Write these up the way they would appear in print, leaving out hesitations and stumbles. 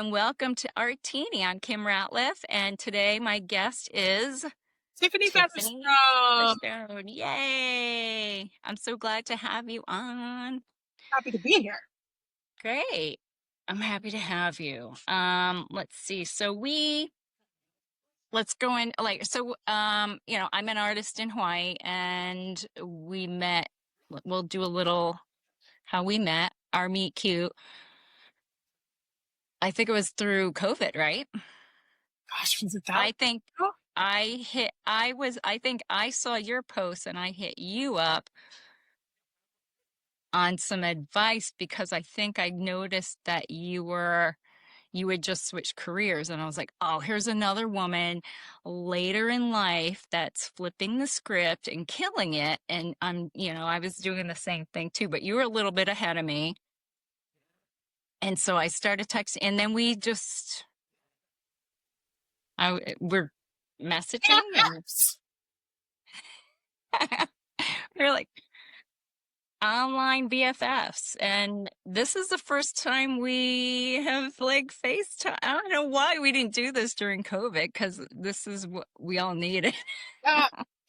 and welcome to Artini. I'm Kim Ratliff, and today my guest is Tiffaney Tiffaney Featherstone. Featherstone. Yay! I'm so glad to have you on. Happy to be here. Great. I'm happy to have you. Let's see. Let's go in I'm an artist in Hawaii, and we met. We'll do a little how we met, our meet cute. I think it was through COVID, right? Gosh, was it that I think long ago? I think I saw your post and I hit you up on some advice because I think I noticed that you had just switched careers, and I was like, oh, here's another woman later in life that's flipping the script and killing it. And I was doing the same thing too, but you were a little bit ahead of me. And so I started texting, and then we're messaging and Yes. we're like online BFFs. And this is the first time we have like FaceTime. I don't know why we didn't do this during COVID, because this is what we all needed.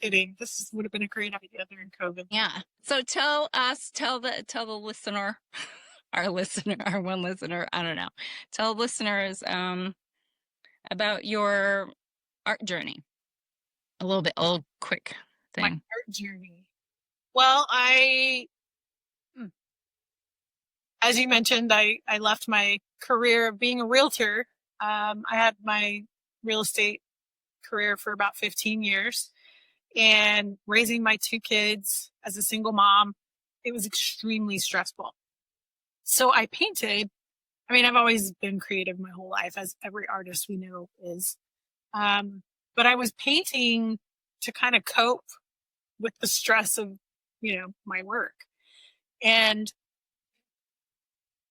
Kidding. This would have been a great idea during COVID. Yeah. So tell the listener, our listener, our one listener, I don't know. Tell listeners about your art journey. A little quick My thing. art journey. Well, as you mentioned, I left my career of being a realtor. I had my real estate career for about 15 years, and raising my two kids as a single mom, it was extremely stressful. So I painted. I mean, I've always been creative my whole life, as every artist we know is. But I was painting to kind of cope with the stress of, my work. And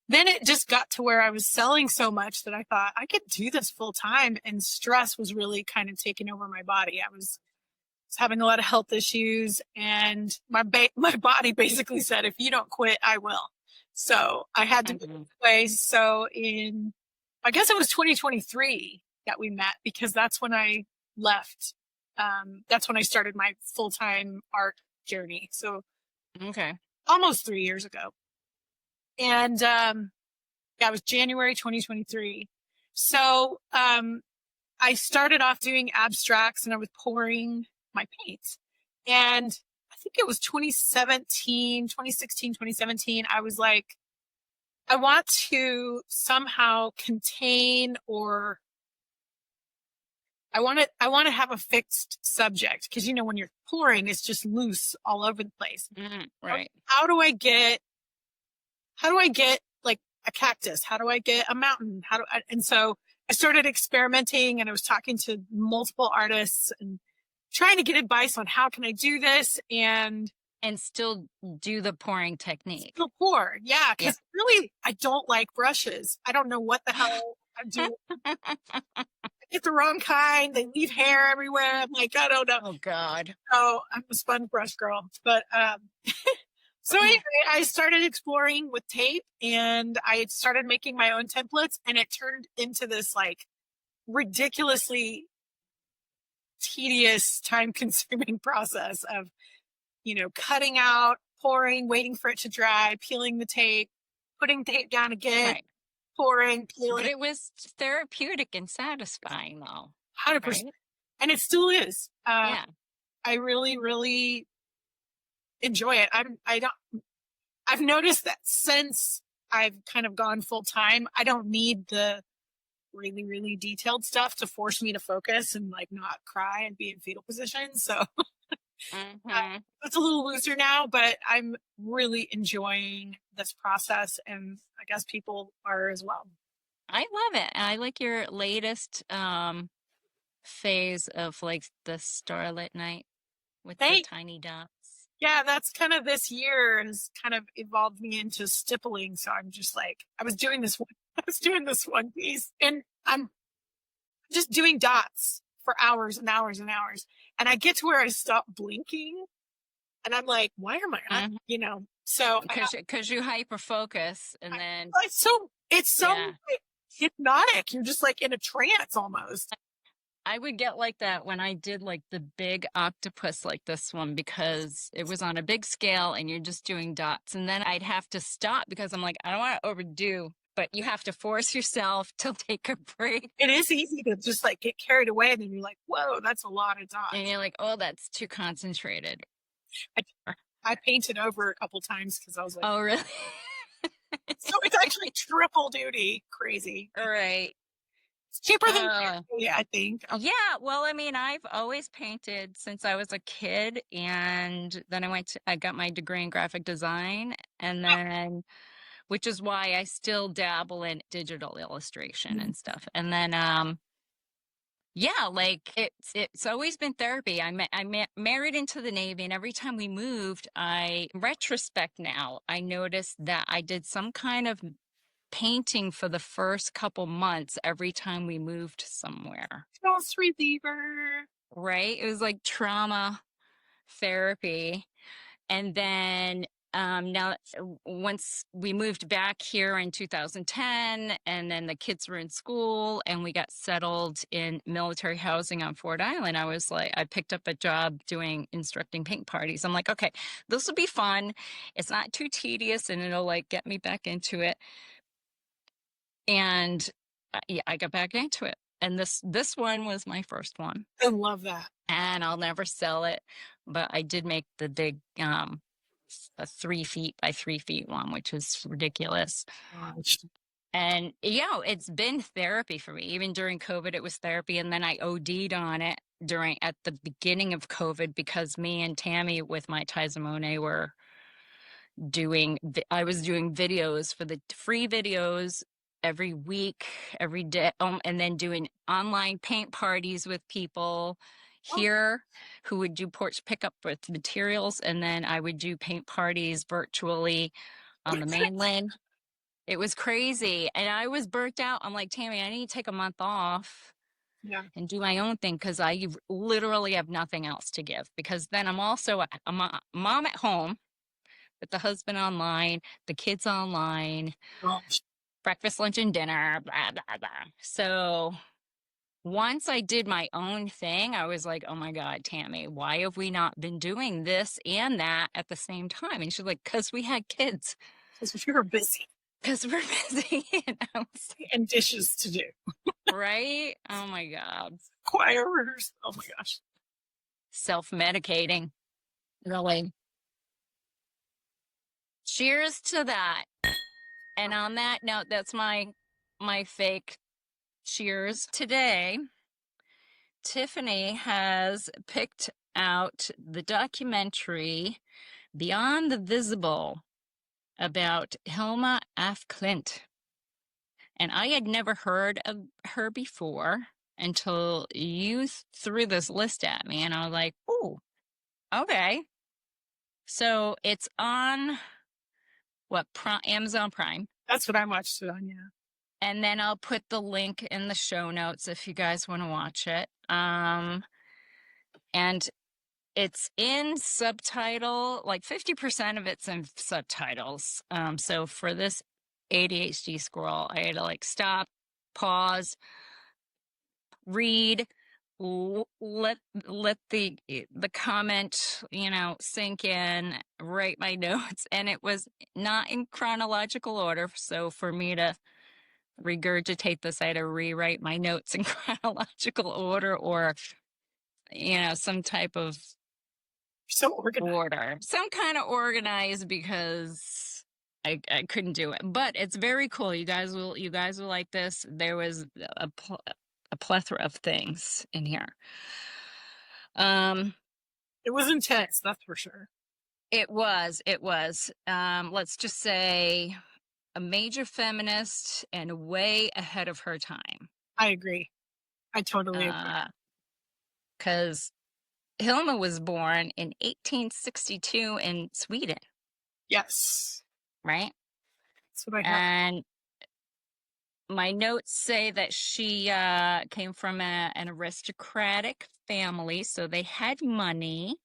then it just got to where I was selling so much that I thought I could do this full time. And stress was really kind of taking over my body. I was having a lot of health issues, and my body basically said, if you don't quit, I will. So I had to move away. So I guess it was 2023 that we met, because that's when I left. That's when I started my full-time art journey. So Okay. almost 3 years ago. And it was January 2023. So I started off doing abstracts, and I was pouring my paint. And I think it was 2016, 2017, I was like, I want to somehow contain, or I want to have a fixed subject, because when you're pouring, it's just loose all over the place. Right. How do I get like a cactus? How do I get a mountain? And so I started experimenting, and I was talking to multiple artists and trying to get advice on how can I do this and still do the pouring technique. still pour. Yeah, because really, I don't like brushes. I don't know what the hell I'm doing. I get the wrong kind. They leave hair everywhere. I'm like, I don't know. Oh God. So I'm a sponge brush girl. But so anyway, I started exploring with tape, and I started making my own templates, and it turned into this like ridiculously tedious, time-consuming process of, cutting out, pouring, waiting for it to dry, peeling the tape, putting tape down again, Right. pouring, peeling. But it was therapeutic and satisfying, though. 100%. Right? And it still is. Yeah. I really, really enjoy it. I've noticed that since I've kind of gone full time, I don't need the really, really detailed stuff to force me to focus and like not cry and be in fetal position. So it's a little looser now, but I'm really enjoying this process, and I guess people are as well. I love it. And I like your latest phase of like the starlit night with the Thanks. tiny dots. Yeah, that's kind of this year has kind of evolved me into stippling. So I'm just like, I was doing this one piece, and I'm just doing dots for hours and hours and hours. And I get to where I stop blinking, and I'm like, why are my eyes, so because you hyper focus, and then it's so yeah. hypnotic. You're just like in a trance almost. I would get like that when I did like the big octopus like this one because it was on a big scale and you're just doing dots. And then I'd have to stop because I'm like, I don't want to overdo, but you have to force yourself to take a break. It is easy to just like get carried away and then you're like, whoa, that's a lot of And dots. you're like, oh, that's too concentrated. I, I painted over a couple times because I was like, Oh, really? so it's actually triple duty. Crazy. All right. It's cheaper than Uh, I think. yeah, well, I mean, I've always painted since I was a kid, and then I got my degree in graphic design, and then, which is why I still dabble in digital illustration and stuff. And then, yeah, like it's always been therapy. Married into the Navy, and every time we moved, in retrospect now, I noticed that I did some kind of painting for the first couple months every time we moved somewhere. Stress reliever. Right? It was like trauma therapy. And then now once we moved back here in 2010 and then the kids were in school and we got settled in military housing on Fort Island, I was like, I picked up a job doing instructing paint parties. I'm like, okay, this will be fun. It's not too tedious and it'll like get me back into it. And yeah, I got back into it. And this one was my first one. I love that. And I'll never sell it, but I did make the big a 3 feet by 3 feet one, which is ridiculous. Gosh. And yeah, it's been therapy for me. Even during COVID, it was therapy. And then I OD'd on it at the beginning of COVID because me and Tammy with my Tizamone were I was doing videos for the free videos every week, every day, and then doing online paint parties with people here who would do porch pickup with materials, and then I would do paint parties virtually on the mainland. It was crazy, and I was burnt out. I'm like, Tammy, I need to take a month off Yeah. and do my own thing because I literally have nothing else to give. Because then I'm also a mom at home with the husband online, the kids online, Gosh. breakfast, lunch, and dinner, blah, blah, blah. So once I did my own thing, I was like, oh my God, Tammy, why have we not been doing this and that at the same time? And she's like, because we had kids. Because we were busy Because we're busy. And I was and dishes to do. right? Oh my God. Choir rehearsal. Oh my gosh. Self-medicating. Really. Cheers to that. And on that note, that's my fake cheers. Today, Tiffaney has picked out the documentary Beyond the Visible about Hilma af Klint. And I had never heard of her before until you threw this list at me. And I was like, oh, okay. So it's on Amazon Prime. That's what I watched it on, yeah. And then I'll put the link in the show notes if you guys want to watch it. And it's in subtitle, like 50% of it's in subtitles. So for this ADHD squirrel, I had to like stop, pause, read, let the comment, sink in, write my notes, and it was not in chronological order. So for me to regurgitate this, I had to rewrite my notes in chronological order or, some type of So organized. order, some kind of organized because I couldn't do it. But it's very cool. You guys will like this. There was a plethora of things in here. It was intense, that's for sure. It was. Let's just say a major feminist and way ahead of her time. I agree. I totally agree. Because Hilma was born in 1862 in Sweden. Yes. Right? That's what I have. And my notes say that she came from an aristocratic family, so they had money.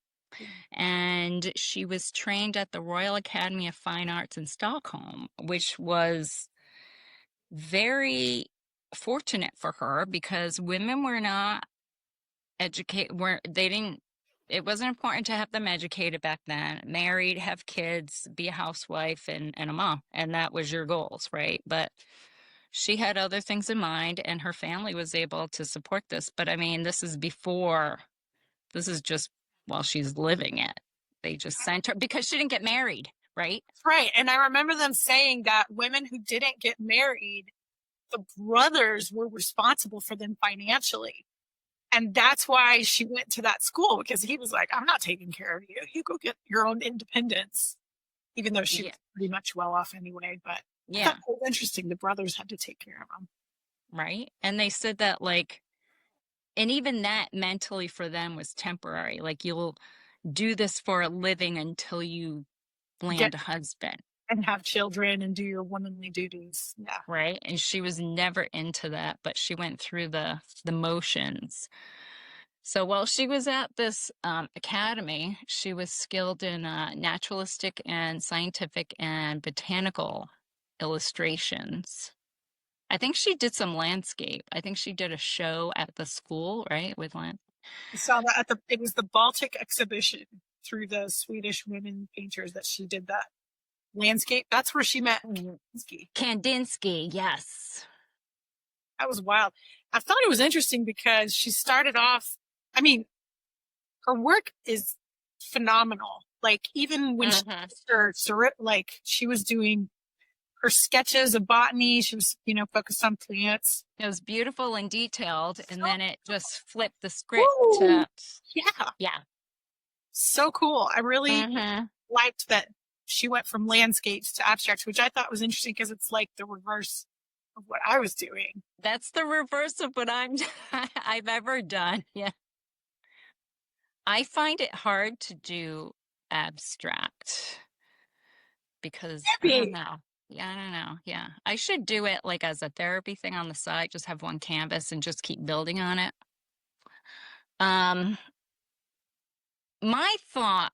And she was trained at the Royal Academy of Fine Arts in Stockholm, which was very fortunate for her because women were not educated, weren't, they didn't, it wasn't important to have them educated back then. Married, have kids, be a housewife and a mom. And that was your goals, right? But she had other things in mind and her family was able to support this. But I mean, this is before, this is just while she's living it. They just sent her because she didn't get married, right? Right. And I remember them saying that women who didn't get married, the brothers were responsible for them financially. And that's why she went to that school, because he was like, I'm not taking care of you. You go get your own independence, even though she Yeah. was pretty much well off anyway. But I Yeah. thought it was interesting. The brothers had to take care of them. Right. And they said that, like, and even that mentally for them was temporary. Like, you'll do this for a living until you Get land a husband. and have children and do your womanly duties. Yeah. Right. And she was never into that, but she went through the motions. So while she was at this academy, she was skilled in naturalistic and scientific and botanical illustrations. I think she did some landscape. I think she did a show at the school, right? With land. I saw that it was the Baltic exhibition through the Swedish women painters that she did that landscape. That's where she met Kandinsky. Kandinsky, yes. That was wild. I thought it was interesting because she started off, I mean, her work is phenomenal. Like even when she like she was doing her sketches of botany, she was, focused on plants. It was beautiful and detailed, and then it just flipped the script Woo! to, Yeah. yeah. So cool. I really liked that she went from landscapes to abstracts, which I thought was interesting because it's like the reverse of what I was doing. That's the reverse of what I've ever done. Yeah. I find it hard to do abstract because I don't know. Yeah, I don't know. Yeah. I should do it like as a therapy thing on the side, just have one canvas and just keep building on it. My thought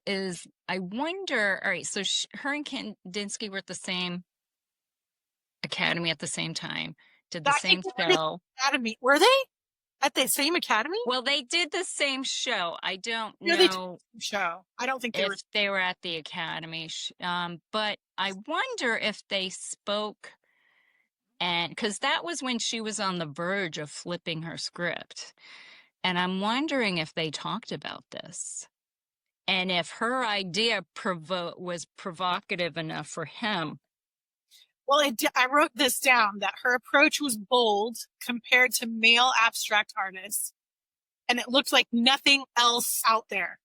is I wonder, all right, so her and Kandinsky were at the same academy at the same time, did the same show. Academy. Were they at the same academy? Well, they did the same show. I don't No, they did know the same show. I don't think if they were at the academy. But I wonder if they spoke, and because that was when she was on the verge of flipping her script. And I'm wondering if they talked about this. And if her idea was provocative enough for him. Well, I wrote this down, that her approach was bold compared to male abstract artists, and it looked like nothing else out there.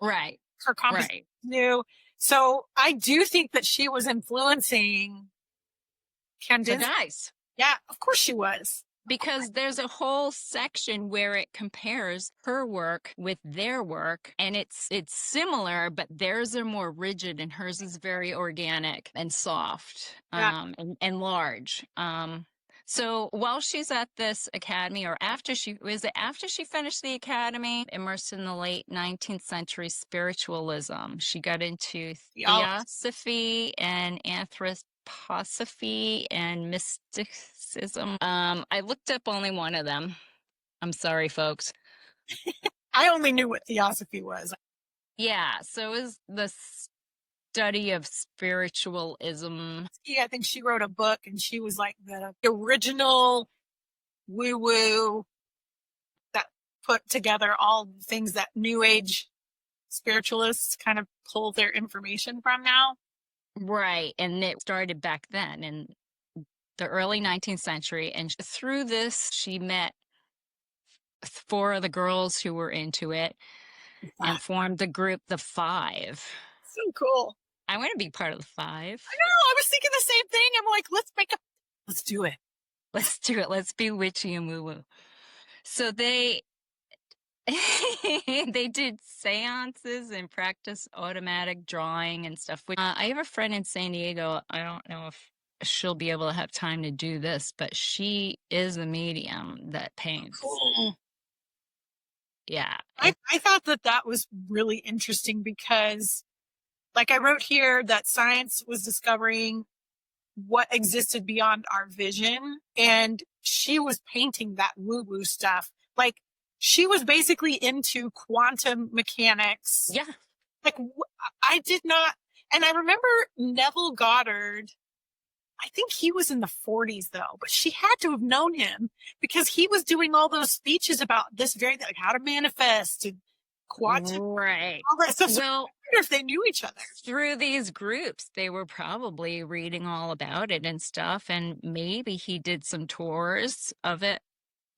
Right. Her composition was new. So I do think that she was influencing Kandinsky. The guys. Yeah, of course she was. Because there's a whole section where it compares her work with their work, and it's similar, but theirs are more rigid and hers is very organic and soft, and large. So while she's at this academy, or after she finished the academy, immersed in the late 19th century spiritualism, she got into theosophy and anthroposophy and mysticism. I looked up only one of them. I'm sorry, folks. I only knew what theosophy was. Yeah, so it was the study of spiritualism. I think she wrote a book, and she was like the original woo-woo that put together all the things that New Age spiritualists kind of pull their information from now. Right, and it started back then in the early 19th century, and through this, she met 4 of the girls who were into it and formed the group, the 5. So cool. I want to be part of the 5. I know. I was thinking the same thing. I'm like, let's do it. Let's do it. Let's be witchy and woo-woo. So they did seances and practice automatic drawing and stuff. I have a friend in San Diego. I don't know if she'll be able to have time to do this, but she is a medium that paints. Cool. Yeah. I thought that was really interesting because, like I wrote here, that science was discovering what existed beyond our vision. And she was painting that woo-woo stuff. Like, she was basically into quantum mechanics. Yeah. Like, I did not. And I remember Neville Goddard. I think he was in the 40s though, but she had to have known him because he was doing all those speeches about this very thing, like how to manifest and quantum, Right. all that stuff. So Well, I wonder if they knew each other. through these groups, they were probably reading all about it and stuff. And maybe he did some tours of it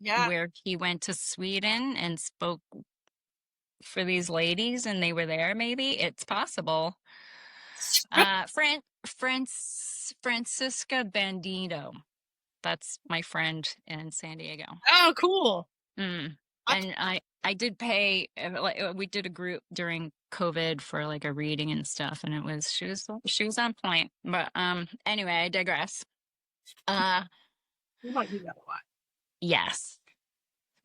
Yeah. where he went to Sweden and spoke for these ladies and they were there. Maybe it's possible. Francisca Bandito. That's my friend in San Diego. Oh, cool. And I did pay, like, we did a group during COVID for like a reading and stuff, and it was she was on point. But anyway, I digress. You might do that a lot. Yes,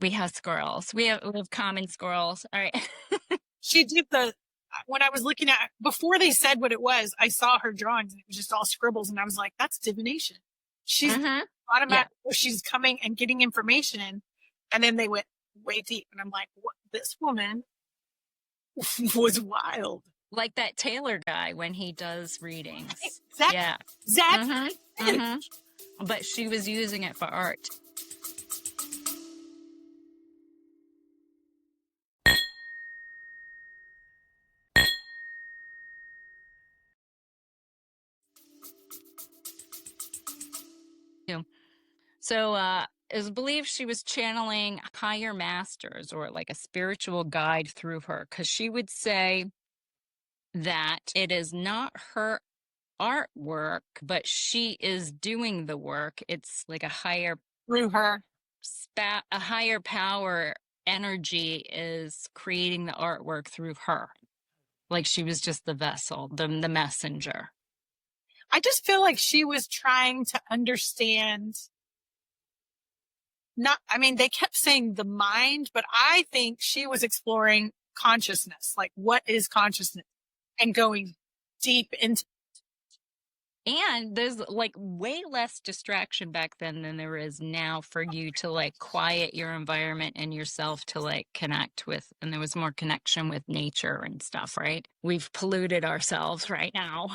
we have squirrels. We have common squirrels. All right. She did when I was looking at, before they said what it was, I saw her drawings and it was just all scribbles, and I was like, that's divination. She's automatic. Yeah. She's coming and getting information in, and then they went way deep, and I'm like, what? This woman was wild. Like that Taylor guy when he does readings. Exactly. Yeah. Exactly. But she was using it for art. So it was believed she was channeling higher masters or like a spiritual guide through her, because she would say that it is not her artwork, but she is doing the work. It's like a higher through her, a higher power energy is creating the artwork through her. Like she was just the vessel, the messenger. I just feel like she was trying to understand. They kept saying the mind, but I think she was exploring consciousness. Like, what is consciousness? And going deep into. And there's like way less distraction back then than there is now for you to like quiet your environment and yourself to like connect with. And there was more connection with nature and stuff, right? We've polluted ourselves right now.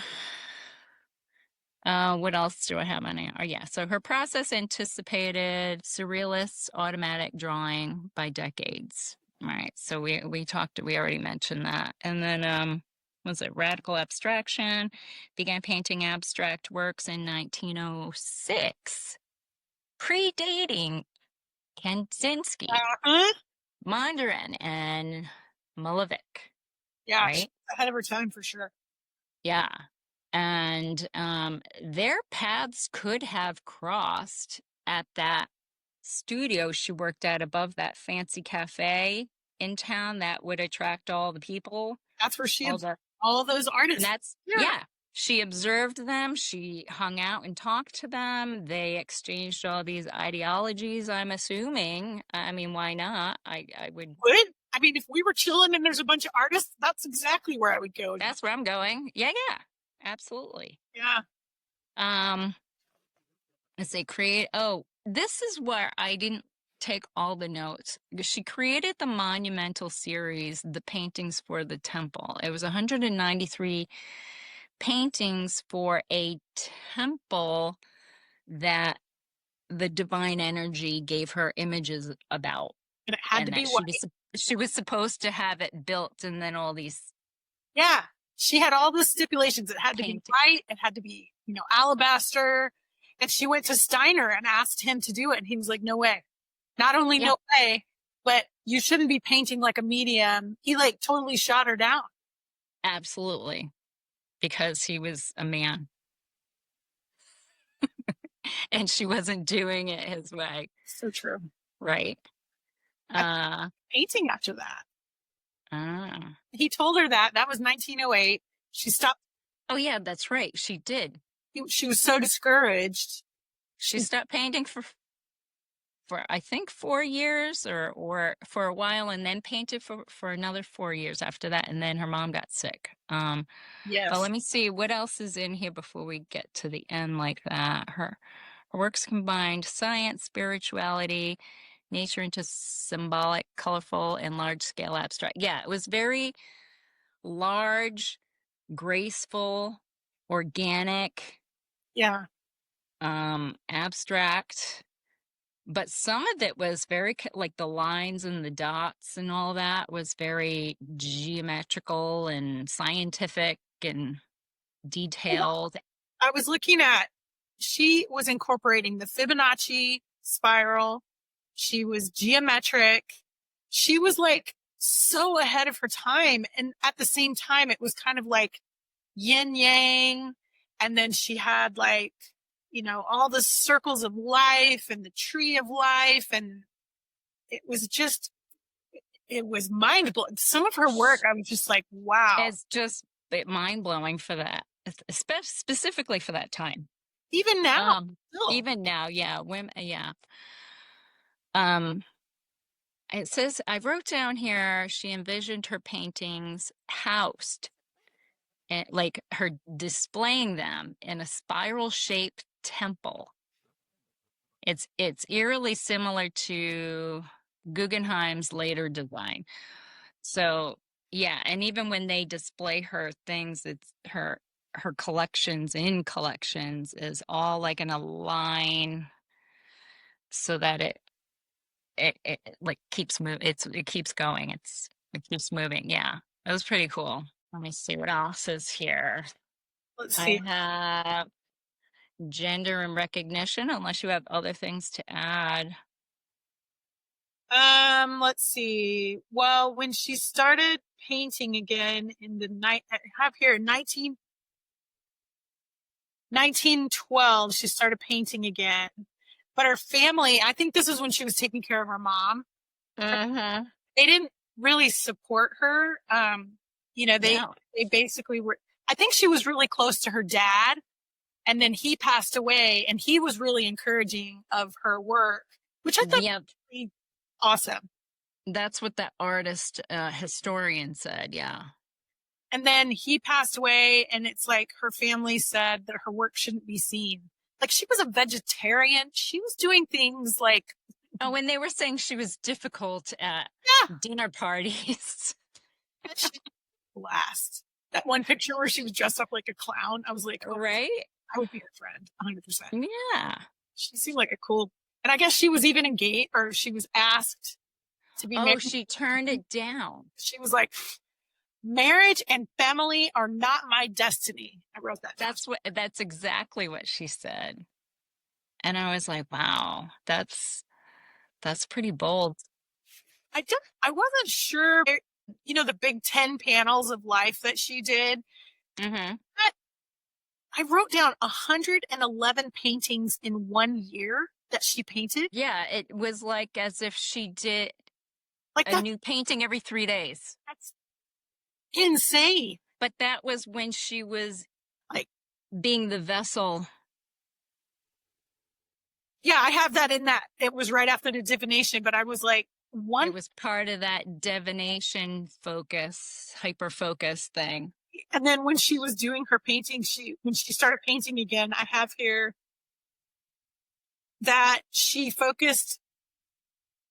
What else do I have on here? Oh, yeah. So her process anticipated surrealist automatic drawing by decades. All right. So we already mentioned that. And then, was it radical abstraction? Began painting abstract works in 1906, predating Kandinsky, Mondrian, and Malevich. Yeah, right? she's ahead of her time for sure. Yeah. And their paths could have crossed at that studio she worked at above that fancy cafe in town that would attract all the people. That's where she all those artists. Yeah. She observed them. She hung out and talked to them. They exchanged all these ideologies, I'm assuming. I mean, why not? I would. I mean, if we were chilling and there's a bunch of artists, that's exactly where I would go. That's where I'm going. Yeah. Absolutely. Yeah. As they create, this is where I didn't take all the notes. She created the monumental series, The Paintings for the Temple. It was 193 paintings for a temple that the divine energy gave her images about. And it had to be white. She was supposed to have it built, and then all these. Yeah. She had all the stipulations. It had to be white. It had to be, alabaster. And she went to Steiner and asked him to do it. And he was like, no way. Not only no way, but you shouldn't be painting like a medium. He like totally shot her down. Absolutely. Because he was a man. And she wasn't doing it his way. So true. Right. Painting after that. He told her that. That was 1908. She stopped. Oh, yeah, that's right. She did. She was so discouraged. She stopped painting for for I think 4 years or for a while, and then painted for another 4 years after that, and then her mom got sick. But let Yes. me see what else is in here before we get to the end like that. Her works combined science, spirituality, nature into symbolic, colorful, and large scale abstract. Yeah, it was very large, graceful, organic, Yeah. abstract. But some of it was very like the lines and the dots and all that was very geometrical and scientific and detailed. I was looking at, she was incorporating the Fibonacci spiral. She was geometric. She was like so ahead of her time. And at the same time, it was kind of like yin yang. And then she had like, all the circles of life and the tree of life. And it was just, it was mind blowing. Some of her work, I was just like, wow. It's just mind blowing for that, specifically for that time. Even now, still. Even now, yeah, women, yeah. Um, it says I wrote down here she envisioned her paintings housed, and like her displaying them in a spiral shaped temple. It's eerily similar to Guggenheim's later design. So yeah, and even when they display her things, it's her collections in collections is all like in a line so that it like keeps moving. It keeps going. It keeps moving. Yeah, it was pretty cool. Let me see what else is here. Let's I see. have gender and recognition, unless you have other things to add. Let's see. Well, when she started painting again in the night, I have here 1912, she started painting again. But her family, I think this is when she was taking care of her mom. Mm-hmm. They didn't really support her. No. They basically were, I think she was really close to her dad, and then he passed away, and he was really encouraging of her work, which I thought was Yep. really awesome. That's what that artist historian said. Yeah. And then he passed away, and it's like her family said that her work shouldn't be seen. Like, she was a vegetarian. She was doing things like, Oh, when they were saying she was difficult at yeah, dinner parties. that shit last. That one picture where she was dressed up like a clown, I was like, oh, Right? I would be her friend, 100%. Yeah. She seemed like a cool, and I guess she was even engaged, or she was asked to be Oh, married. she turned it down. She was like, marriage and family are not my destiny. I wrote that down. That's exactly what she said. And I was like, wow, that's pretty bold. I wasn't sure, the big 10 panels of life that she did. Mm-hmm. I wrote down 111 paintings in 1 year that she painted. Yeah, it was like as if she did Like, a new painting every 3 days. that's insane. But that was when she was Like, being the vessel. yeah, I have that in that. It was right after the divination, but I was like, It was part of that divination focus, hyper focus thing. and then when she was doing her painting, when she started painting again, I have here that she focused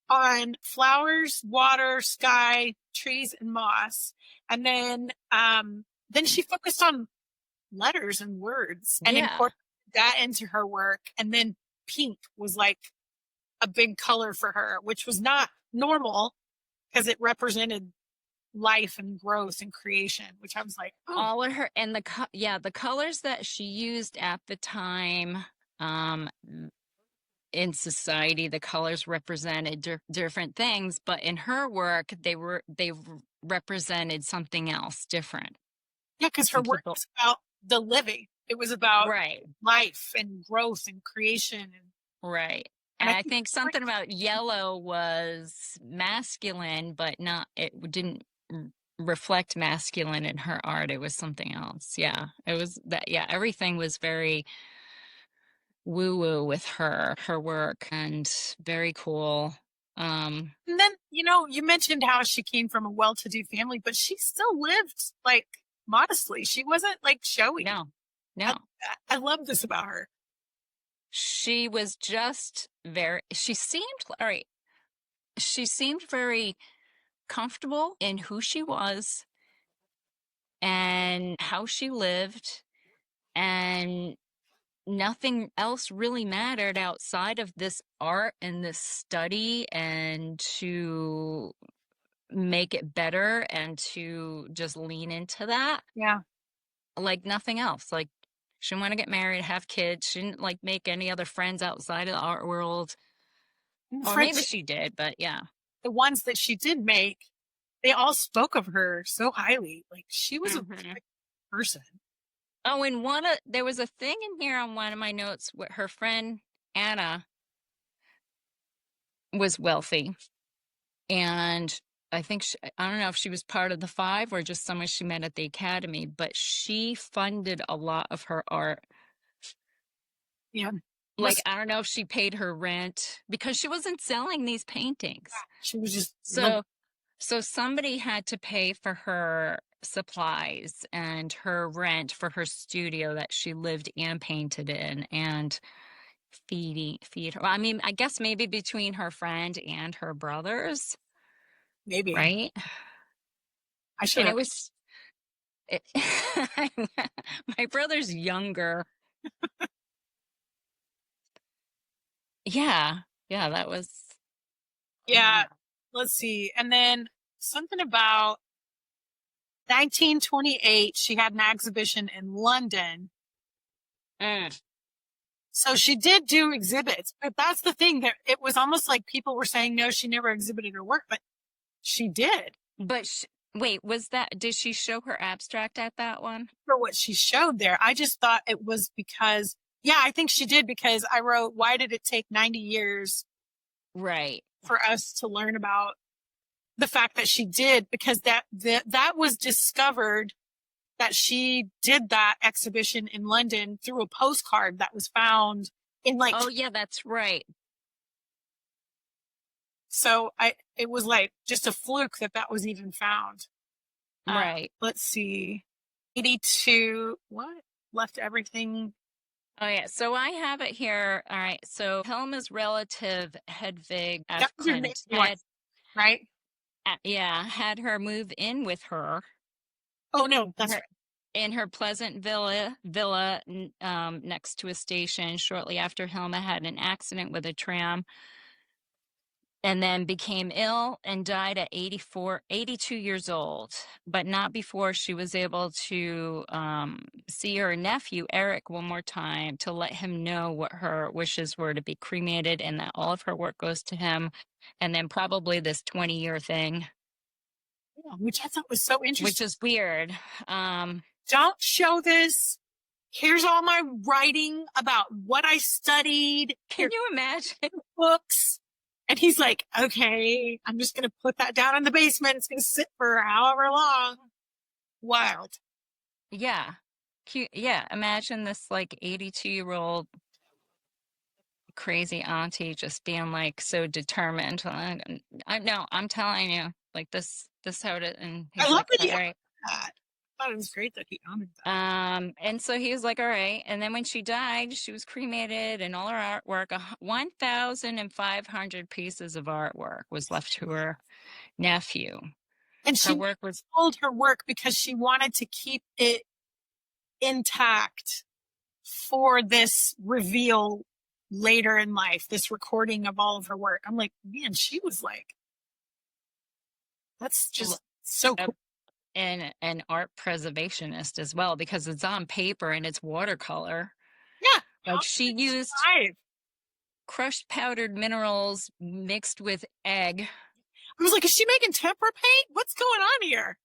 on flowers, water, sky, trees, and moss. And then she focused on letters and words and Yeah. incorporated that into her work. And then pink was like a big color for her, which was not normal because it represented life and growth and creation, which I was like, oh. All of her and the colors that she used at the time in society, the colors represented different things, but in her work they represented something else different. Yeah, because her work was about the living. It was about right life and growth and creation. Right. And I think something about yellow was masculine, but it didn't reflect masculine in her art. It was something else. Yeah. It was that. Yeah. Everything was very woo-woo with her work, and very cool. And then, you mentioned how she came from a well-to-do family, but she still lived like modestly. She wasn't like showy. No, I, no. I love this about her. She was just she seemed, all right, she seemed very comfortable in who she was and how she lived, and nothing else really mattered outside of this art and this study, and to make it better and to just lean into that. Yeah. Like nothing else. Like she didn't want to get married, have kids. She didn't like make any other friends outside of the art world. And the Or maybe friends, she did, but yeah. the ones that she did make, they all spoke of her so highly. Like she was a Hmm. perfect person. Oh, and there was a thing in here on one of my notes where her friend Anna was wealthy, and I think I don't know if she was part of the five or just someone she met at the academy, but she funded a lot of her art. Yeah. Like, Must I don't know if she paid her rent because she wasn't selling these paintings. She was just So, so somebody had to pay for her supplies and her rent for her studio that she lived and painted in, and feed her. Well, I mean, I guess maybe between her friend and her brothers, maybe. right? I should And have. it was it, my brother's younger. Yeah. Yeah, that was Yeah. Let's see. And then something about 1928, she had an exhibition in London. mm. So she did do exhibits, but that's the thing, that it was almost like people were saying, no, she never exhibited her work, but she did. But wait, did she show her abstract at that one? For what she showed there, I just thought it was because, yeah, I think she did, because I wrote, why did it take 90 years Right. for us to learn about the fact that she did? Because that was discovered, that she did that exhibition in London through a postcard that was found in like, Oh, yeah, that's right. so it was like just a fluke that was even found. Right. Let's see. 82, what? Left everything. Oh, yeah. So I have it here. All right. So Hilma's relative, Hedvig That F. was your main Klint, one, right? yeah, had her move in with her Oh, no, that's her right. in her pleasant villa next to a station shortly after Hilma had an accident with a tram, and then became ill and died at 82 years old, but not before she was able to see her nephew, Eric, one more time to let him know what her wishes were, to be cremated and that all of her work goes to him. And then probably this 20-year thing, Yeah, which I thought was so which interesting. is weird. Don't show this. Here's all my writing about what I studied. Can Here's you imagine? books. And he's like, okay, I'm just going to put that down in the basement. It's going to sit for however long. Wild. Yeah. Cute. Yeah. Imagine this like 82-year-old crazy auntie just being like so determined. No, I'm telling you, like this how it, and I he's love like, that all he honored right. that. I thought it was great that he honored that. And so he was like, all right. And then when she died, she was cremated, and all her artwork, 1,500 pieces of artwork was left to her nephew. And Her she work was, sold her work because she wanted to keep it intact for this reveal later in life, this recording of all of her work. I'm like, man, she was like, that's just so a cool. and an art preservationist as well, because it's on paper and it's watercolor. Yeah. How Like she did she used survive? crushed powdered minerals mixed with egg, I was like, is she making tempera paint? What's going on here?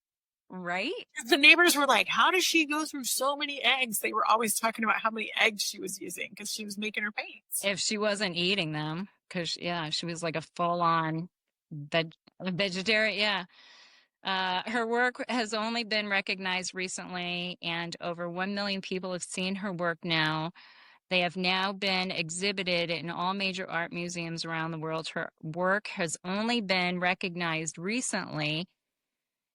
right? The neighbors were like, how does she go through so many eggs? They were always talking about how many eggs she was using because she was making her paints. If she wasn't eating them, because yeah, she was like a full-on vegetarian. Yeah. Her work has only been recognized recently, and over 1 million people have seen her work now. They have now been exhibited in all major art museums around the world. Her work has only been recognized recently.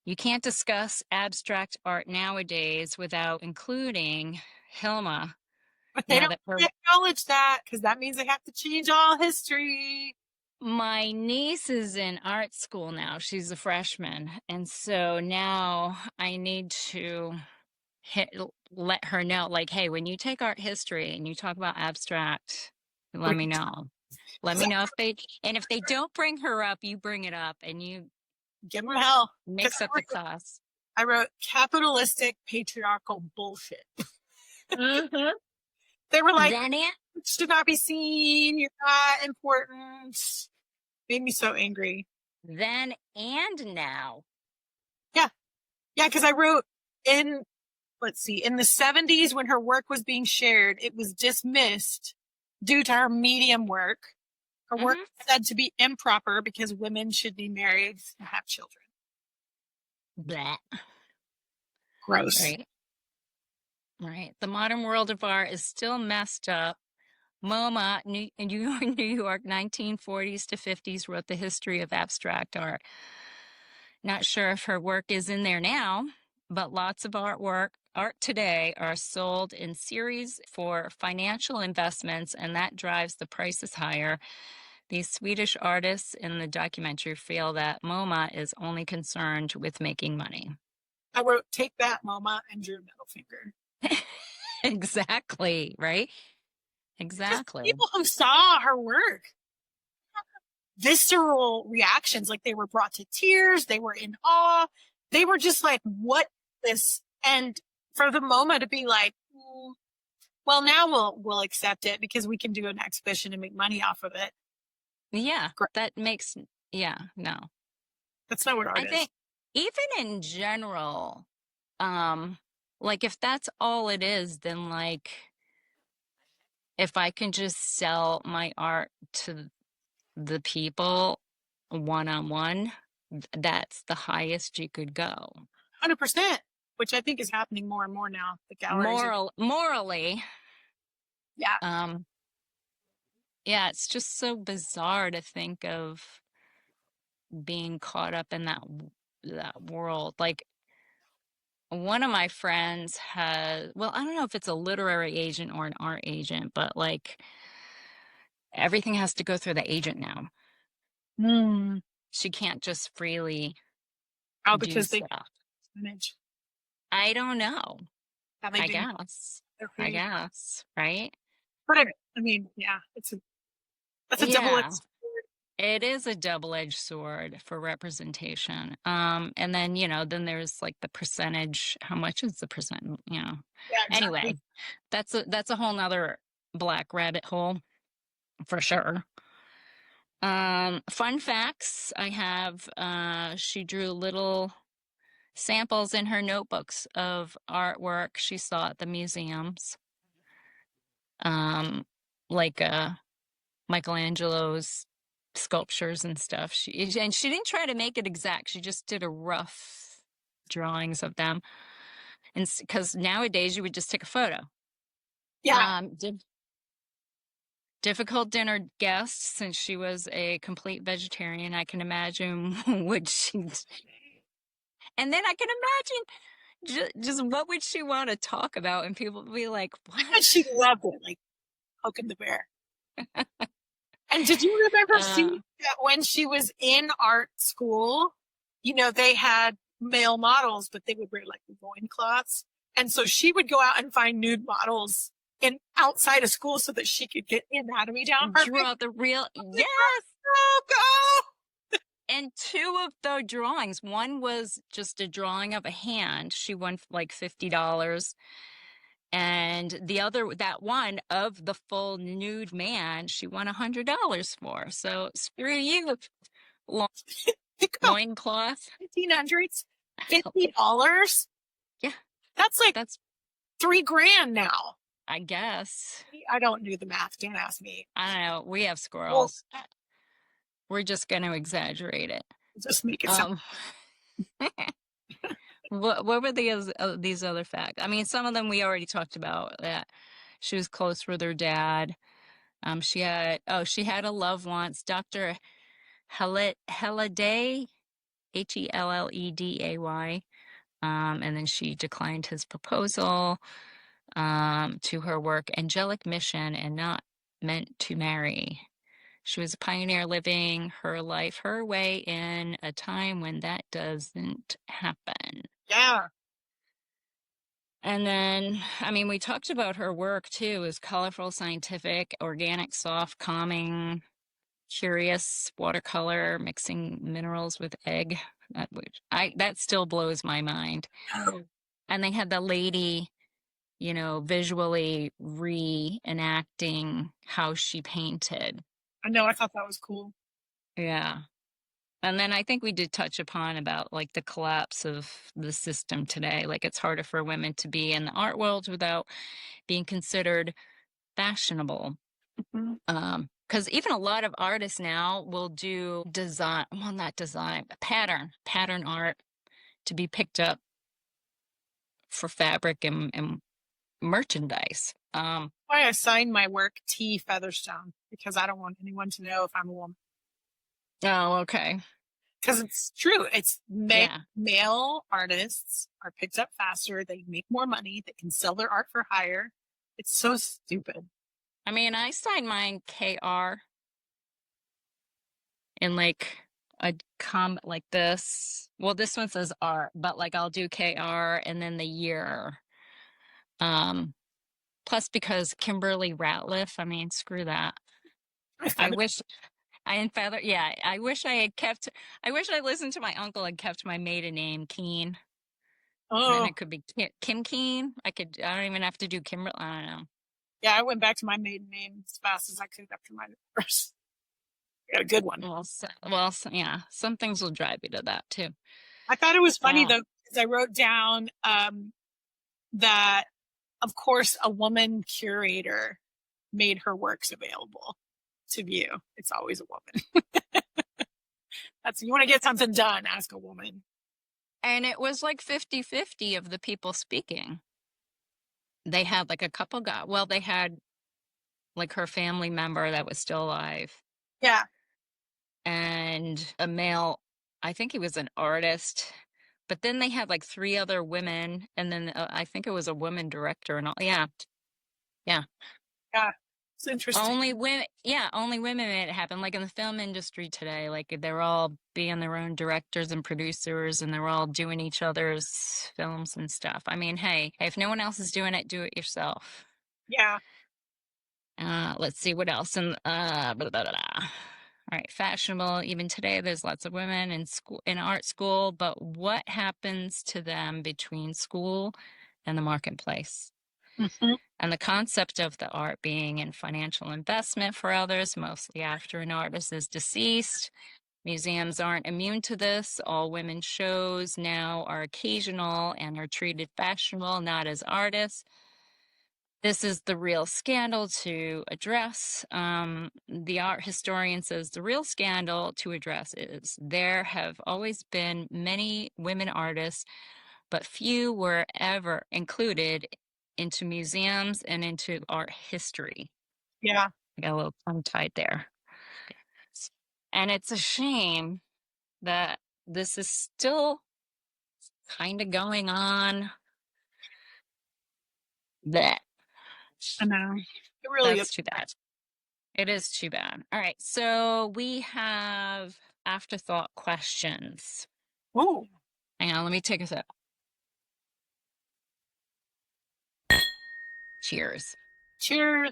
You can't discuss abstract art nowadays without including Hilma. But they Now don't that her acknowledge that because that means they have to change all history. My niece is in art school now. She's a freshman. And so now I need to hit, let her know, like, hey, when you take art history and you talk about abstract, let me know. Let me know if they don't bring her up, you bring it up and you Give them hell. Because mix up the class. I wrote capitalistic patriarchal bullshit. Mm-hmm. They were like, Then it, should not be seen. You're not important. Made me so angry. then and now. Yeah. Yeah, because I wrote in, let's see, in the 70s when her work was being shared, it was dismissed due to her medium work. Her work Mm-hmm. was said to be improper because women should be married and have children. Blah. Gross. Right. Right. The modern world of art is still messed up. MoMA, New York, 1940s to 50s, wrote the history of abstract art. Not sure if her work is in there now, but lots of art today are sold in series for financial investments, and that drives the prices higher. These Swedish artists in the documentary feel that MoMA is only concerned with making money. I wrote, take that, mama, and drew a middle finger. Exactly, right? Because Exactly. people who saw her work, visceral reactions, like they were brought to tears, they were in awe, they were just like, what this? And for the MoMA to be like, well, now we'll accept it because we can do an exhibition and make money off of it. Yeah, Great. that makes, yeah, no. That's not what art I is. think even in general, um, like if that's all it is, then like if I can just sell my art to the people one on one, that's the highest you could go. 100%, which I think is happening more and more now. The galleries are, Morally, yeah, um, yeah, it's just so bizarre to think of being caught up in that world. Like one of my friends has, well, I don't know if it's a literary agent or an art agent, but like everything has to go through the agent now. mm. She can't just freely Oh, do because they stuff. manage. I don't know. That might I be guess. their I creative. guess, right? But I mean, yeah, that's a double-edged Yeah. sword. It is a double-edged sword for representation. And then, then there's like the percentage, how much is the percent, Yeah, exactly. Anyway, that's a whole nother black rabbit hole for sure. Fun facts I have, she drew little samples in her notebooks of artwork she saw at the museums. Like Michelangelo's sculptures and stuff. And she didn't try to make it exact. She just did a rough drawings of them. And because nowadays you would just take a photo. Yeah, Difficult dinner guest since she was a complete vegetarian. I can imagine would she, and then I can imagine just what would she want to talk about, and people would be like, I bet "What?" she loved it, like poking the bear. And did you remember Uh, seeing that when she was in art school, they had male models, but they would wear like loincloths. And so she would go out and find nude models in outside of school so that she could get the anatomy down perfect. draw the real, Like, yes. oh, go! And two of the drawings, one was just a drawing of a hand. She won like $50. And the other, that one of the full nude man, she won $100 for. So screw you, lo- Think about loincloth. 1500s, $50. Yeah, That's like that's, $3,000 now. I guess. I don't do the math. Don't ask me. I don't know. We have Well, squirrels. We're just going to exaggerate it. just make it sound. What were these other facts? I mean, some of them we already talked about. That She was close with her dad. She had a love once, Dr. Halliday, Hellleday. And then she declined his proposal to her work, Angelic Mission and Not Meant to Marry. She was a pioneer living her life her way in a time when that doesn't happen. Yeah. And then, I mean, we talked about her work too. It was colorful, scientific, organic, soft, calming, curious, watercolor, mixing minerals with egg. That still blows my mind. Oh, And they had the lady, visually reenacting how she painted. I know. I thought that was cool. Yeah. And then I think we did touch upon about like the collapse of the system today. Like it's harder for women to be in the art world without being considered fashionable. Mhm. Because even a lot of artists now will do design, well, not design, pattern art to be picked up for fabric and merchandise. Why I signed my work T Featherstone because I don't want anyone to know if I'm a woman. Oh, okay. Because it's true. It's Yeah. male artists are picked up faster. They make more money. They can sell their art for higher. It's so stupid. I mean, I signed mine KR in like a comment like this. Well, this one says art, but like I'll do KR and then the year. Um, Plus because Kimberly Ratliff, I mean, screw that. I wish I wish I wish I listened to my uncle and kept my maiden name Keen. And then Oh, it could be Kim Keen. I don't even have to do Kimberly. I don't know. yeah. I went back to my maiden name as fast as I could after my divorce. Got a good one. Yeah, some things will drive you to that too. I thought it was funny Uh, though, because I wrote down that, of course, a woman curator made her works available to view. It's always a woman. That's you want to get something done, ask a woman. and it was like 50-50 of the people speaking. They had like a couple they had like her family member that was still alive Yeah, and a male, I think he was an artist, but then they had like three other women and then I think it was a woman director and all. Yeah. Yeah. yeah. It's interesting. Only women made it happen. Like in the film industry today, like they're all being their own directors and producers and they're all doing each other's films and stuff. I mean, hey, if no one else is doing it, do it yourself. Yeah. Let's see what else. And blah, blah, blah, blah. All right, fashionable. Even today, there's lots of women in art school, but what happens to them between school and the marketplace? Hmm. And the concept of the art being in financial investment for others, mostly after an artist is deceased. Museums aren't immune to this. All women shows now are occasional and are treated fashionable, not as artists. This is the real scandal to address. The art historian says the real scandal to address is there have always been many women artists, but few were ever included into museums and into art history. Yeah. I got a little tongue tied there. And it's a shame that this is still kind of going on. That I know. It really is. That's too bad. It is too bad. All right. So we have afterthought questions. Oh, Hang on. Let me take a sip. Cheers. cheers.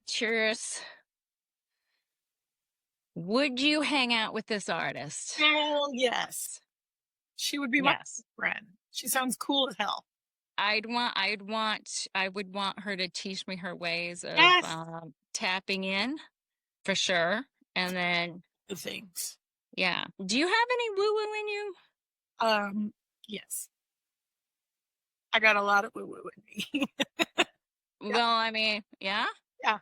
Cheers. Would you hang out with this artist? Hell yes. She would be my Yes. friend. She sounds cool as hell. I would want her to teach me her ways of Yes. tapping in for sure. And then, The things. yeah. Do you have any woo woo in you? Yes. I got a lot of woo woo in me. Yeah. Well, I mean, yeah. Yeah.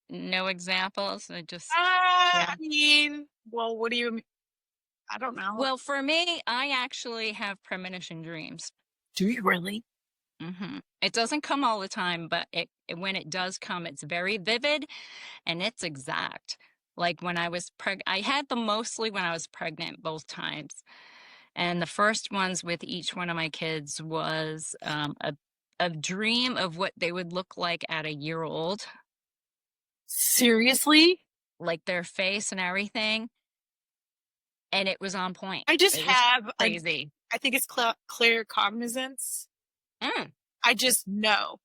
No examples. I just, I yeah. mean, well, what do you mean? I don't know. Well, for me, I actually have premonition dreams. Do you really? It doesn't come all the time, but when it does come, it's very vivid and it's exact. Like when I was I had them mostly when I was pregnant both times. And the first ones with each one of my kids was a dream of what they would look like at a year old, Seriously? like their face and everything. And it was on point. I just It was have crazy. I think it's clear cognizance. Mm, I just know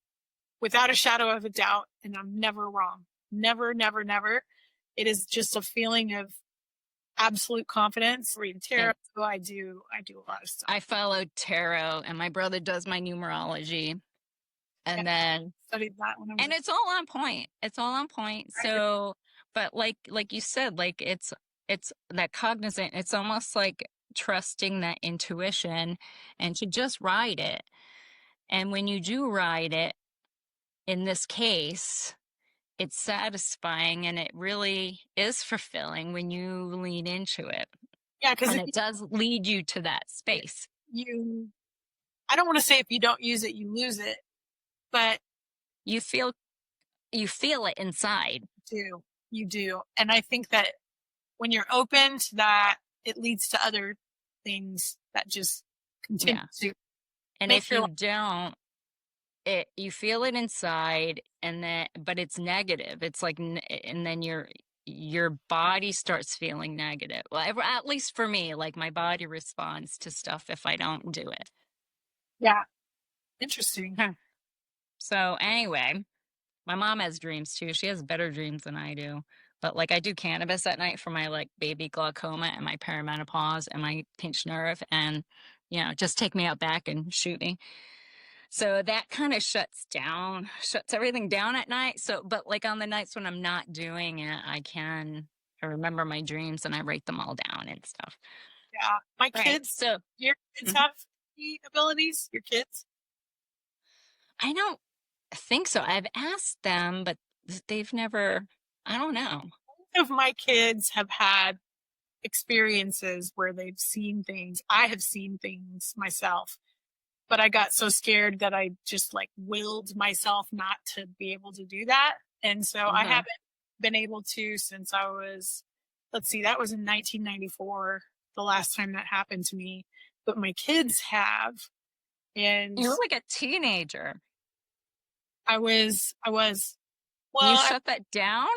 without a shadow of a doubt, and I'm never wrong. Never, never, never. It is just a feeling of absolute confidence. Read tarot. and I do a lot of stuff. I followed tarot, and my brother does my numerology. Yeah, And then studied that when I was and it's all on point. It's all on point. right. So, but like you said, like it's that cognizant. It's almost like trusting that intuition and to just ride it. And when you do ride it, in this case, it's satisfying and it really is fulfilling when you lean into it. Yeah, because And if it does lead you to that space. you, I don't want to say if you don't use it, you lose it, but You feel you feel it inside. you do. And I think that when you're open to that, it leads to other things that just continue Yeah. to And make if your you life. don't, you feel it inside and then but it's negative. It's like and then your body starts feeling negative. Well, at least for me, like my body responds to stuff if I don't do it. Yeah, interesting. Huh. So anyway, my mom has dreams too. She has better dreams than I do. But like I do cannabis at night for my like baby glaucoma and my perimenopause and my pinched nerve and just take me out back and shoot me. So that kind of shuts everything down at night. So, but like on the nights when I'm not doing it, I remember my dreams and I write them all down and stuff. Yeah, my Right. kids. So Your kids mhm. have the abilities. Your kids. I don't think so. I've asked them, but they've never, I don't know. Of my kids have had experiences where they've seen things. I have seen things myself, but I got so scared that I just like willed myself not to be able to do that. And so I Hmm. haven't been able to since I was, let's see, that was in 1994, the last time that happened to me. But my kids have. And You look like a teenager. I was, You well, shut that down?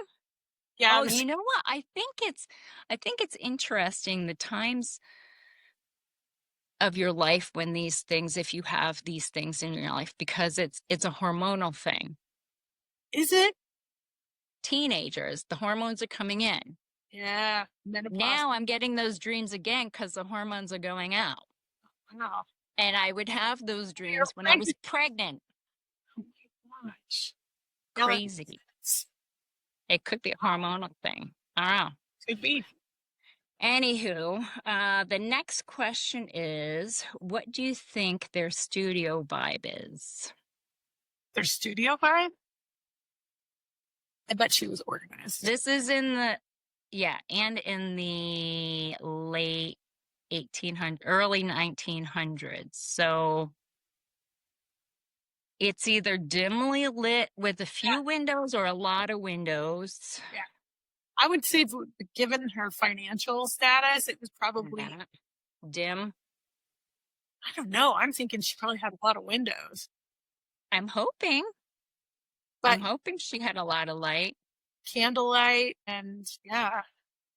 yeah, Oh, you know what? I think it's interesting the times of your life when these things, if you have these things in your life, because it's a hormonal thing. is it? Teenagers, the hormones are coming in. Yeah, menopause. Now I'm getting those dreams again because the hormones are going out. Wow. And I would have those You're dreams when I was pregnant. pregnant. Oh my gosh. Yeah, that Crazy. It could be a hormonal thing. I don't know. could be. Anywho, the next question is, what do you think their studio vibe is? Their studio vibe? I bet she was organized. This is yeah, and in the late 1800s, early 1900s. So it's either dimly lit with a Yeah, few windows or a lot of windows. yeah. I would say, given her financial status, it was probably, That dim. I don't know. I'm thinking she probably had a lot of windows, I'm hoping. but I'm hoping she had a lot of light candlelight and yeah,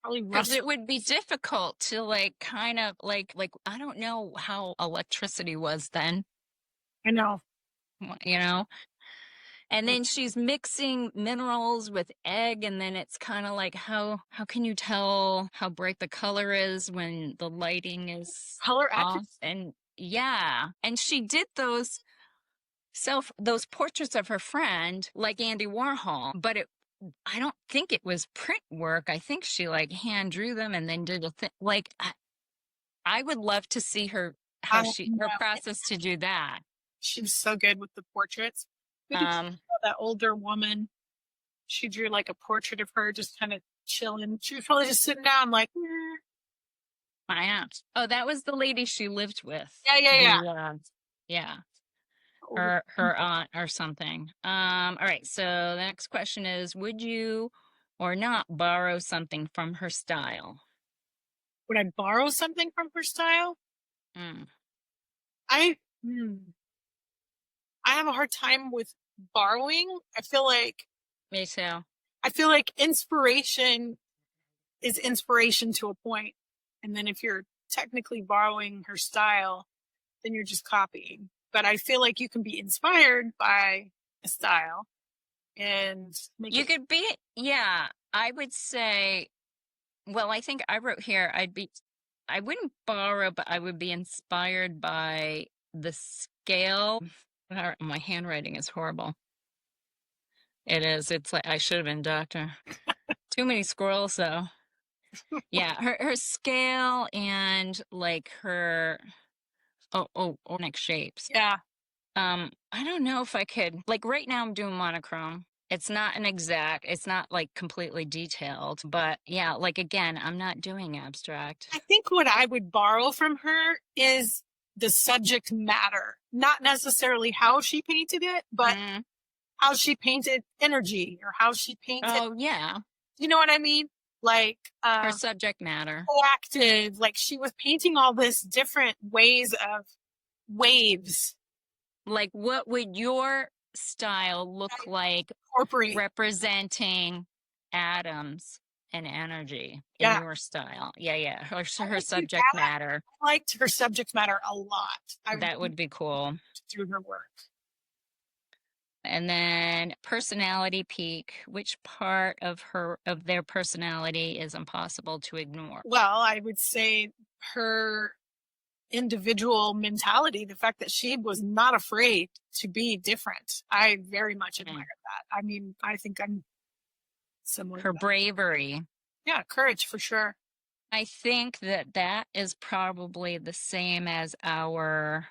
probably because rust. it would be difficult to like kind of like I don't know how electricity was then, I know. you know. And then she's mixing minerals with egg, and then it's kind of like how can you tell how bright the color is when the lighting is Color off? accuracy. And yeah, and she did those portraits of her friend like Andy Warhol, but I don't think it was print work. I think she like hand drew them and then did a thing. Like I would love to see I her know. process to do that. She was so good with the portraits. Who did you Um, know, that older woman? She drew like a portrait of her just kind of chilling. She was probably just sitting down, like, "Eh." I asked. Oh, that was the lady she lived with. Yeah, yeah, yeah. The yeah. older. her aunt or something. All right. So the next question is, would you or not borrow something from her style? Would I borrow something from her style? Mm, I I have a hard time with borrowing. me too. I feel like inspiration is inspiration to a point, and then if you're technically borrowing her style, then you're just copying. But I feel like you can be inspired by a style and make You it. could be, yeah, I would say, well, I think I wrote here, I wouldn't borrow, but I would be inspired by the scale. My handwriting is horrible. It is. It's like I should have been a doctor. Too many scrolls, though. Yeah, her scale and like her onyx shapes. Yeah, I don't know if I could, like right now I'm doing monochrome. It's not like completely detailed, but yeah, like again, I'm not doing abstract. I think what I would borrow from her is the subject matter, not necessarily how she painted it, but Mm. how she painted energy or how she painted. Oh yeah, You know what I mean? Like her subject matter. proactive, like she was painting all this different ways of waves. Like what would your style look like Incorporate. representing atoms and energy in Yeah, your style? Yeah, yeah. I Her would do subject that. matter. I liked her subject matter a lot. I That really would be cool. through her work. And then personality peak. Which part of their personality is impossible to ignore? Well, I would say her individual mentality, the fact that she was not afraid to be different. I very much admire Mm. that. I mean, I think I'm similar to Her that. bravery. Yeah, courage for sure. I think that is probably the same as our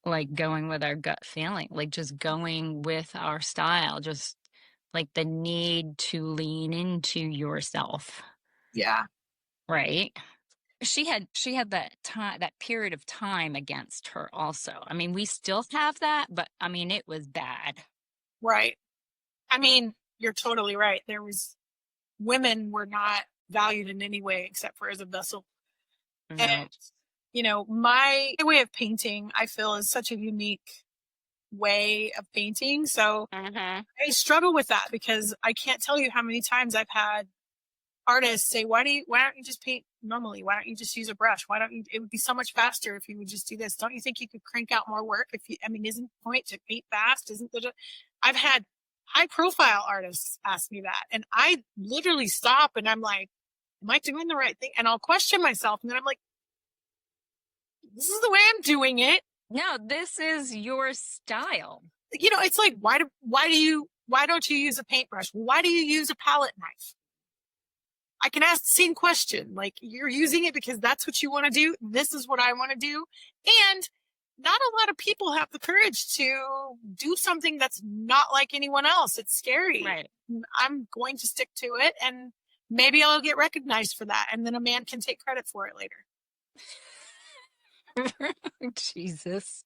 like going with our gut feeling, like just going with our style, just like the need to lean into yourself, Yeah, right? She had that period of time against her also. I mean, we still have that, but I mean it was bad. right. I mean, you're totally right. There was women were not valued in any way except for as a vessel. And No. my way of painting, I feel, is such a unique way of painting. So Hmm. I struggle with that because I can't tell you how many times I've had artists say, why don't you just paint normally? Why don't you just use a brush? Why don't you, it would be so much faster if you would just do this. Don't you think you could crank out more work if you, I mean, isn't the point to paint fast? Isn't there, I've had high profile artists ask me that. And I literally stop and I'm like, am I doing the right thing? And I'll question myself. And then I'm like, this is the way I'm doing it. No, this is your style. It's like, why don't you use a paintbrush? Why do you use a palette knife? I can ask the same question. Like, you're using it because that's what you want to do. This is what I want to do. And not a lot of people have the courage to do something that's not like anyone else. It's scary. Right. I'm going to stick to it and maybe I'll get recognized for that. And then a man can take credit for it later. Jesus.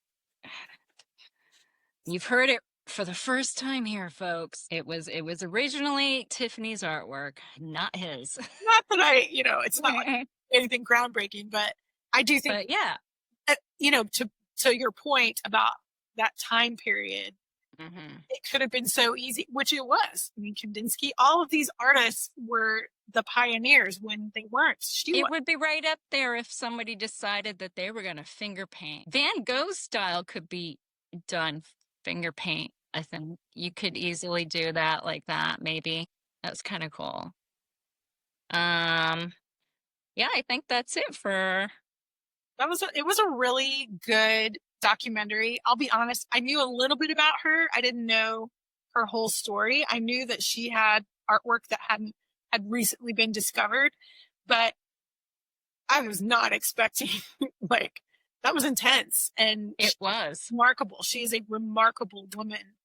You've heard it for the first time here, folks. It was originally Tiffany's artwork, not his. Not that it's not like anything groundbreaking, but I do think, But yeah. to your point about that time period, Mm-hmm. it could have been so easy, which it was. I mean, Kandinsky, all of these artists were the pioneers when they weren't. It would be right up there if somebody decided that they were going to finger paint. Van Gogh's style could be done finger paint. I think you could easily do that like that, maybe. That's kind of cool. Yeah, I think that's it for It was a really good documentary. I'll be honest, I knew a little bit about her. I didn't know her whole story. I knew that she had artwork that had recently been discovered, but I was not expecting like that was intense and it was. remarkable. She is a remarkable woman.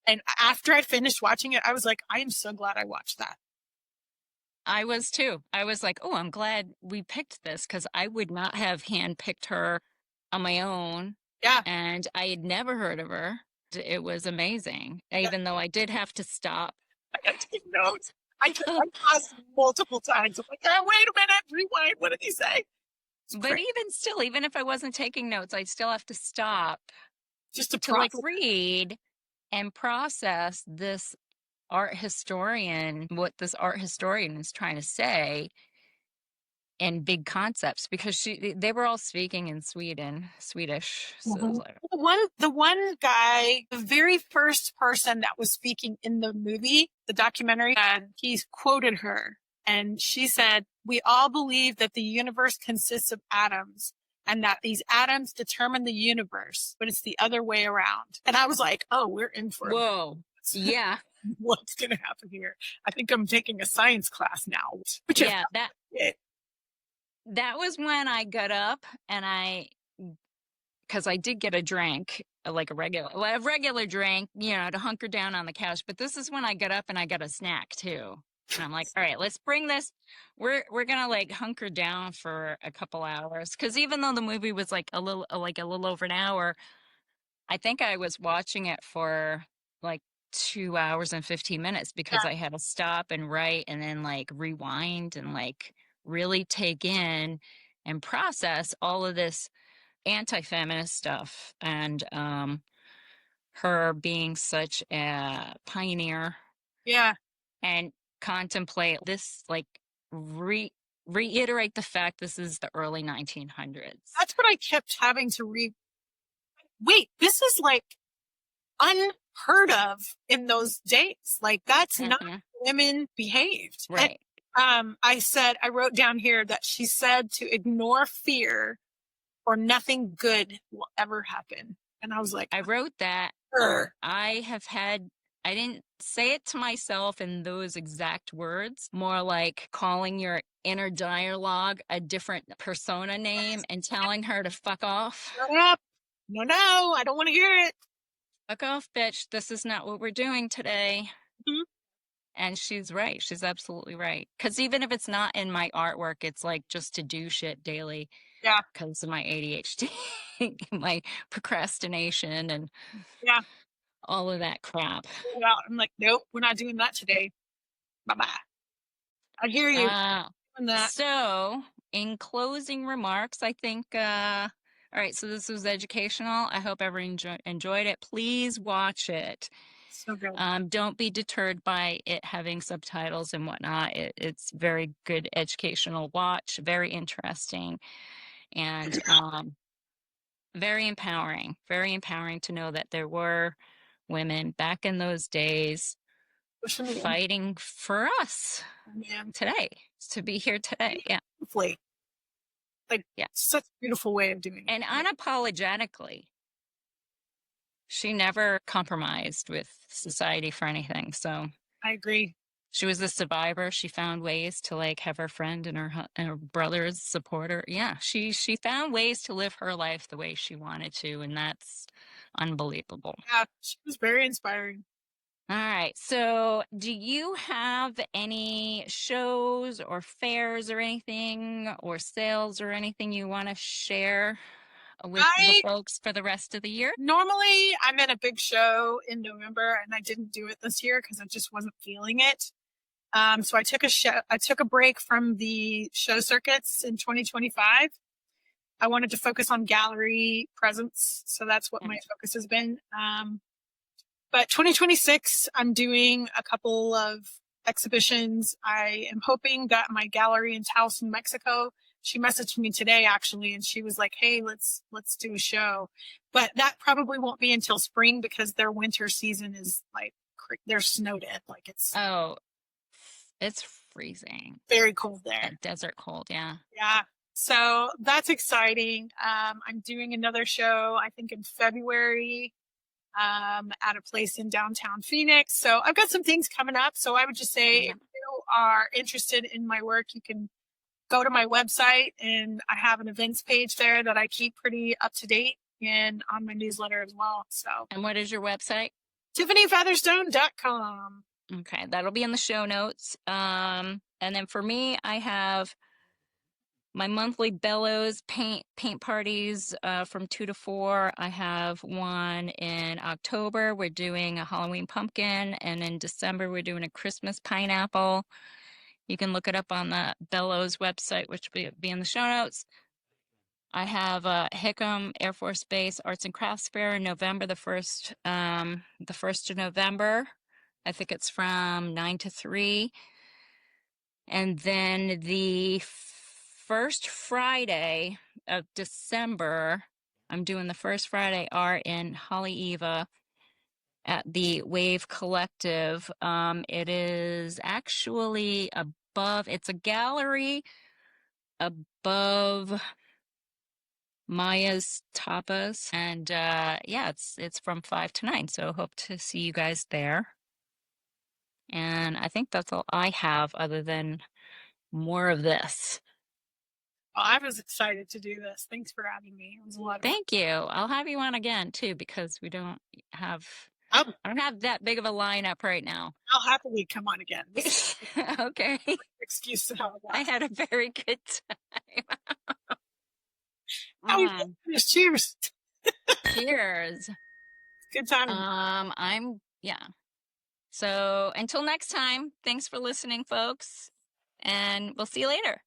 And after I finished watching it, I was like, I am so glad I watched that. I was too. I was like, oh, I'm glad we picked this because I would not have handpicked her on my own. Yeah. and I had never heard of her. It was amazing, Yeah. even though I did have to stop. I got to take notes. I paused multiple times. I'm like, oh, wait a minute, rewind. What did he say? It's But great. even still, even if I wasn't taking notes, I'd still have to stop Just to to like process. read and process this art historian, what this art historian is trying to say in big concepts, because they were all speaking in Swedish. So it was Mhm. like, The one guy, the very first person that was speaking in the movie, the documentary, and he quoted her, and she said, "We all believe that the universe consists of atoms, and that these atoms determine the universe, but it's the other way around." And I was like, "Oh, we're in for a whoa, yeah, what's going to happen here?" I think I'm taking a science class now, which is yeah. it. That was when I got up and because I did get a drink, like a regular drink, to hunker down on the couch. But this is when I got up and I got a snack too. And I'm like, all right, let's bring this. We're gonna like hunker down for a couple hours, because even though the movie was like a little over an hour, I think I was watching it for like 2 hours and 15 minutes, because Yeah, I had to stop and write and then like rewind and like really take in and process all of this anti-feminist stuff, and her being such a pioneer, yeah. and contemplate this, like reiterate the fact this is the early 1900s. That's what I kept having to read. Wait, this is like unheard of in those days. Like that's not Hmm. how women behaved. And Right. I wrote down here that she said to ignore fear or nothing good will ever happen. And I was like, I wrote that. "Her." I didn't say it to myself in those exact words, more like calling your inner dialogue a different persona name and telling her to fuck off. Shut up. No, no, I don't want to hear it. Fuck off, bitch. This is not what we're doing today. Mhm. And she's right. She's absolutely right. Because even if it's not in my artwork, it's like just to do shit daily Yeah, because of my ADHD, my procrastination, and yeah, all of that crap. yeah. I'm like, nope, we're not doing that today. Bye bye. I hear you Uh, on that. so, in closing remarks, I think, all right, so this was educational. I hope everyone enjoyed it. Please watch it. So good. Don't be deterred by it having subtitles and whatnot. It's very good educational watch, very interesting, and very empowering to know that there were women back in those days Pushing the fighting for us man. today, to be here today. Yeah. Beautifully. Like Yeah. such a beautiful way of doing And it. unapologetically, she never compromised with society for anything. So I agree. she was a survivor. She found ways to like have her friend and her brothers support her. Yeah, she found ways to live her life the way she wanted to, and that's unbelievable. Yeah, she was very inspiring. All right. So, do you have any shows or fairs or anything, or sales or anything you want to share with the I folks for the rest of the year? normally I'm at a big show in November, and I didn't do it this year because I just wasn't feeling it. So I took a break from the show circuits in 2025. I wanted to focus on gallery presence, so that's what my focus has been. But 2026, I'm doing a couple of exhibitions. I am hoping that my gallery in Taos, New Mexico, she messaged me today actually, and she was like, "Hey, let's do a show." But that probably won't be until spring because their winter season is like they're snowed in. Like it's Oh, it's freezing. very cold there. That desert cold, yeah. Yeah. So that's exciting. I'm doing another show, I think in February, at a place in downtown Phoenix. So I've got some things coming up. So I would just say if Mhm. you are interested in my work, you can go to my website, and I have an events page there that I keep pretty up to date, and on my newsletter as well. So And what is your website? TiffanyFeatherstone.com. Okay, that'll be in the show notes. And then for me, I have my monthly Bellows paint parties from 2 to 4. I have one in October. We're doing a Halloween pumpkin, and in December we're doing a Christmas pineapple. You can look it up on the Bellows website, which will be in the show notes. I have a Hickam Air Force Base Arts and Crafts Fair in November, the 1st of November. I think it's from 9 to 3. And then the first Friday of December, I'm doing the first Friday art in Haleiwa at the Wave Collective. It is actually above, it's a gallery above Maya's Tapas. And yeah, it's from 5 to 9. So hope to see you guys there. And I think that's all I have other than more of this. Well, I was excited to do this. Thanks for having me. It was a lot of fun. Thank you. I'll have you on again too, because we don't have, I'll, I don't have that big of a lineup right now. I'll happily come on again. Okay. Excuse to have I had a very good time. Cheers. Cheers. Good time. Yeah. So until next time, thanks for listening, folks, and we'll see you later.